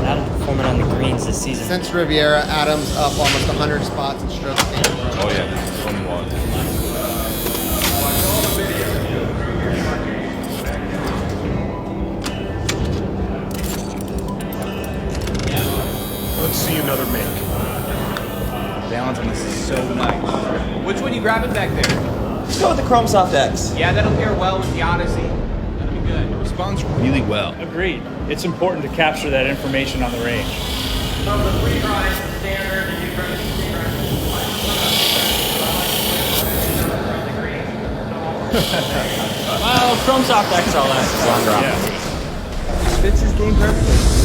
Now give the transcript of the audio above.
Adam performing on the greens this season? Since Riviera, Adam's up almost 100 spots in stroke gain. Oh yeah, 21. Let's see another make. Balance on this is so nice. Which one you grabbing back there? Let's go with the Chrome Soft X. Yeah, that'll pair well with the Odyssey. That'll be good. Responds really well. Agreed. It's important to capture that information on the range. So the free ride standard, and you grab Well, Chrome Soft XLS is on drop. Yeah. Fits his game perfectly.